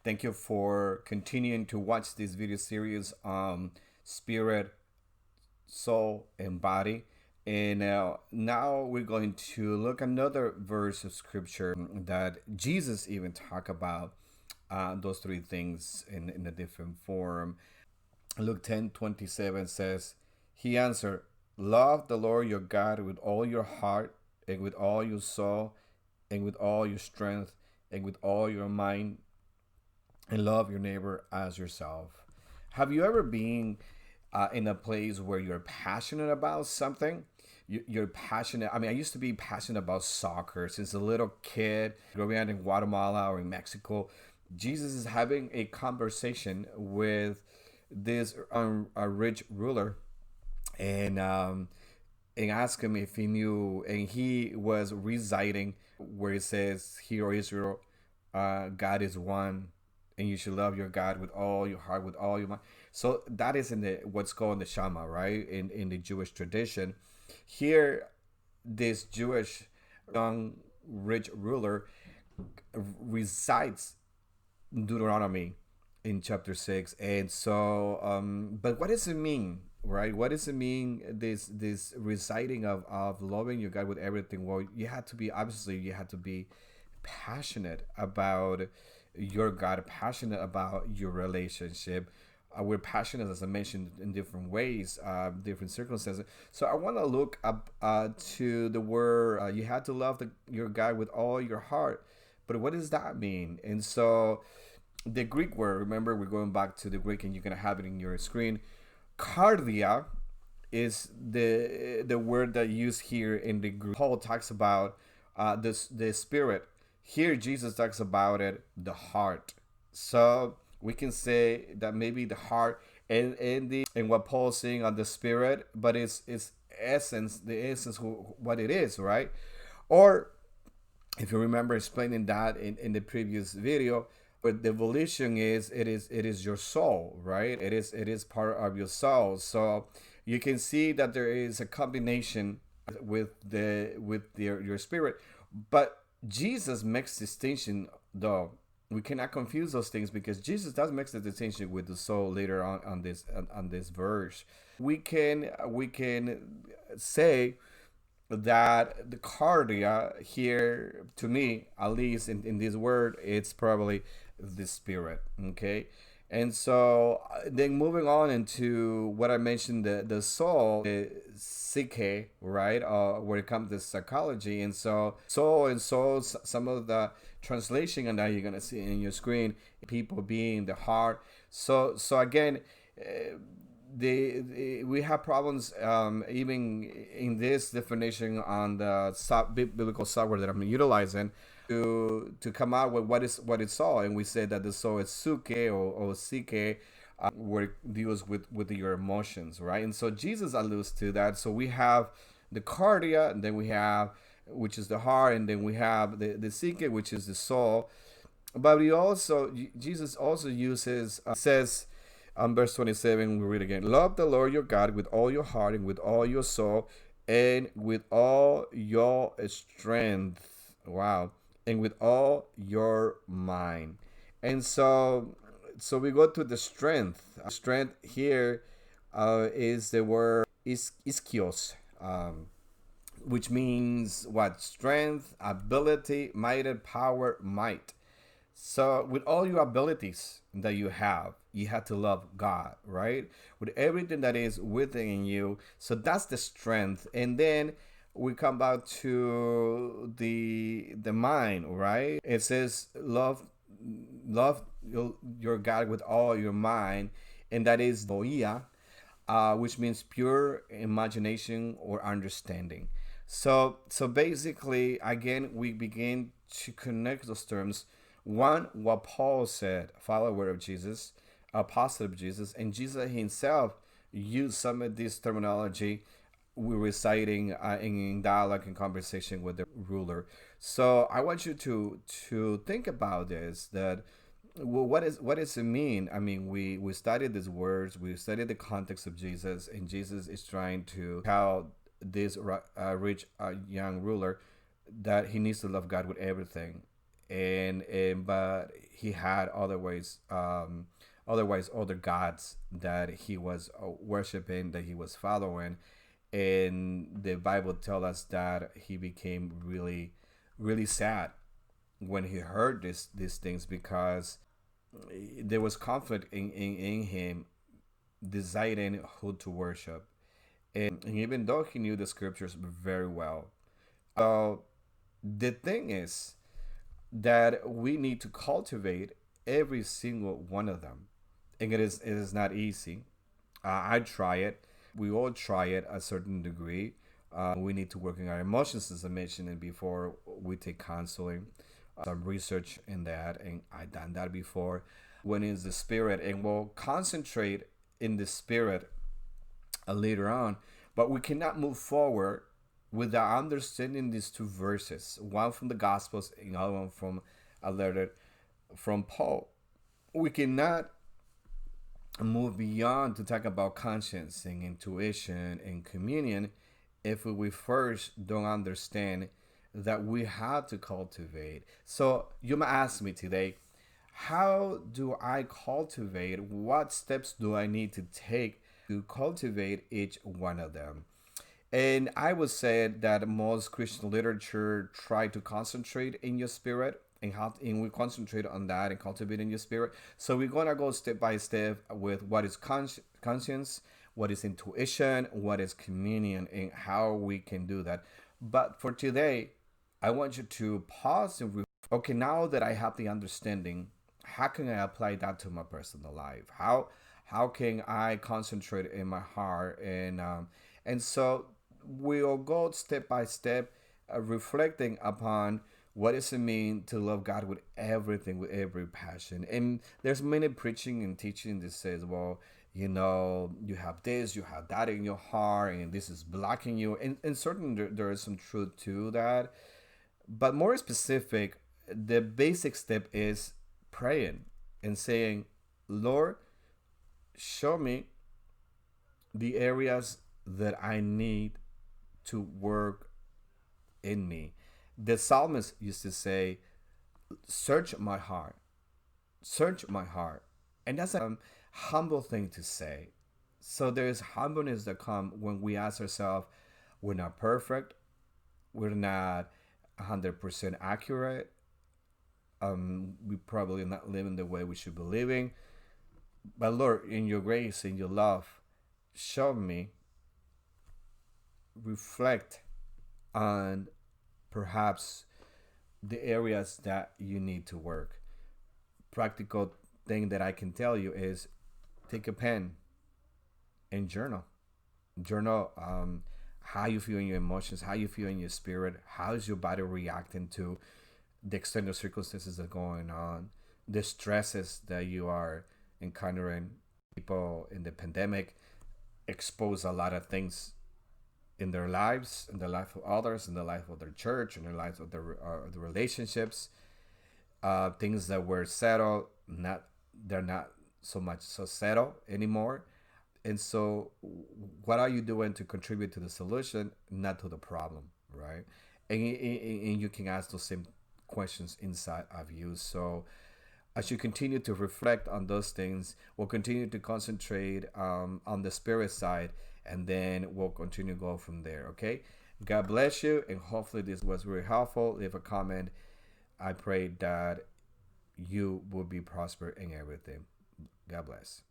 Thank you for continuing to watch this video series on spirit, soul, and body. And now we're going to look another verse of scripture that Jesus even talked about those three things in a different form. Luke 10:27 says, He answered, Love the Lord your God with all your heart and with all your soul and with all your strength and with all your mind, and love your neighbor as yourself. Have you ever been in a place where you're passionate about something? You're passionate. I mean, I used to be passionate about soccer since a little kid, growing up in Guatemala or in Mexico. Jesus is having a conversation with this a rich ruler, and asked him if he knew, and he was reciting where it says, "Hear, O Israel, God is one, and you should love your God with all your heart, with all your mind." So that is in the what's called the Shema, right? In the Jewish tradition. Here, this Jewish young rich ruler recites Deuteronomy in chapter 6. And so but what does it mean, right? What does it mean, this reciting of loving your God with everything? Well, you had to be, obviously you had to be passionate about your God, passionate about your relationship. We're passionate, as I mentioned, in different ways, different circumstances. So I want to look up to the word, you had to love your God with all your heart. But what does that mean? And so the Greek word, remember, we're going back to the Greek, and you're going to have it in your screen. Cardia is the word that used here in the Greek. Paul talks about the spirit. Here Jesus talks about it, the heart. So we can say that maybe the heart and what Paul's saying on the spirit, but it's essence, the essence, what it is, right? Or if you remember explaining that in the previous video, but the volition is, it is your soul, right? It is part of your soul. So you can see that there is a combination with your spirit. But Jesus makes distinction, though. We cannot confuse those things, because Jesus does make the distinction with the soul later on this verse. We can say that the cardia here, to me at least, in this word, it's probably the spirit. Okay. And so then moving on into what I mentioned, the soul, the psyche, right? When it comes to psychology. And so soul and souls, some of the translation and that you're gonna see in your screen, people being the heart. So again, we have problems even in this definition on the biblical software that I'm utilizing to come out with what it's all. And we say that the soul is suke or psyche, where it deals with your emotions, right? And so Jesus alludes to that. So we have the cardia, and then we have, which is the heart, and then we have the psyche, which is the soul. But Jesus also uses, says, verse 27, we read again, love the Lord your God with all your heart and with all your soul and with all your strength. Wow. And with all your mind. And so we go to the strength. Strength here is the word iskios, which means what? Strength, ability, might, power, might. So with all your abilities that you have to love God, right? With everything that is within you. So that's the strength. And then we come back to the mind, right? It says love your God with all your mind, and that is boia, which means pure imagination or understanding. So basically, again, we begin to connect those terms. One, what Paul said, follower of Jesus, apostle of Jesus, and Jesus himself used some of this terminology we're reciting in dialogue and conversation with the ruler. So I want you to think about this. That what does it mean? I mean, we studied these words, we studied the context of Jesus, and Jesus is trying to tell this rich young ruler that he needs to love God with everything. and but he had otherwise other gods that he was worshiping, that he was following. And the Bible tells us that he became really sad when he heard these things, because there was conflict in him deciding who to worship. And even though he knew the scriptures very well, uh, the thing is that we need to cultivate every single one of them. And it is not easy. I try it. We all try it a certain degree. We need to work on our emotions, as I mentioned, and before we take counseling, some research in that, and I done that before. When is the spirit, and we'll concentrate in the spirit later on, but we cannot move forward without understanding these two verses, one from the Gospels and other one from a letter from Paul. We cannot move beyond to talk about conscience and intuition and communion if we first don't understand that we have to cultivate. So you might ask me today, how do I cultivate? What steps do I need to take to cultivate each one of them? And I would say that most Christian literature try to concentrate in your spirit, and we concentrate on that and cultivate in your spirit. So we're gonna go step by step with what is conscience, what is intuition, what is communion, and how we can do that. But for today, I want you to pause and okay, now that I have the understanding, how can I apply that to my personal life? How can I concentrate in my heart? And so we'll go step by step, reflecting upon what does it mean to love God with everything, with every passion. And there's many preaching and teaching that says, well, you have this, you have that in your heart, and this is blocking you. And certainly there is some truth to that. But more specific, the basic step is praying and saying, Lord, show me the areas that I need to work in me. The psalmist used to say, search my heart, search my heart. And that's a humble thing to say. So there's humbleness that comes when we ask ourselves, we're not perfect, we're not 100% accurate, we probably not living the way we should be living. But Lord, in your grace, in your love, show me, reflect on perhaps the areas that you need to work. Practical thing that I can tell you is take a pen and journal. Journal how you feel in your emotions, how you feel in your spirit, how is your body reacting to the external circumstances that are going on, the stresses that you are encountering. People in the pandemic expose a lot of things in their lives, in the life of others, in the life of their church, in their lives of the relationships, things that were settled, they're not so settled anymore. And so, what are you doing to contribute to the solution, not to the problem, right? And you can ask those same questions inside of you. So, as you continue to reflect on those things, we'll continue to concentrate on the spirit side, and then we'll continue to go from there. Okay. God bless you, and hopefully this was very helpful. Leave a comment. I pray that you will be prosper in everything. God bless.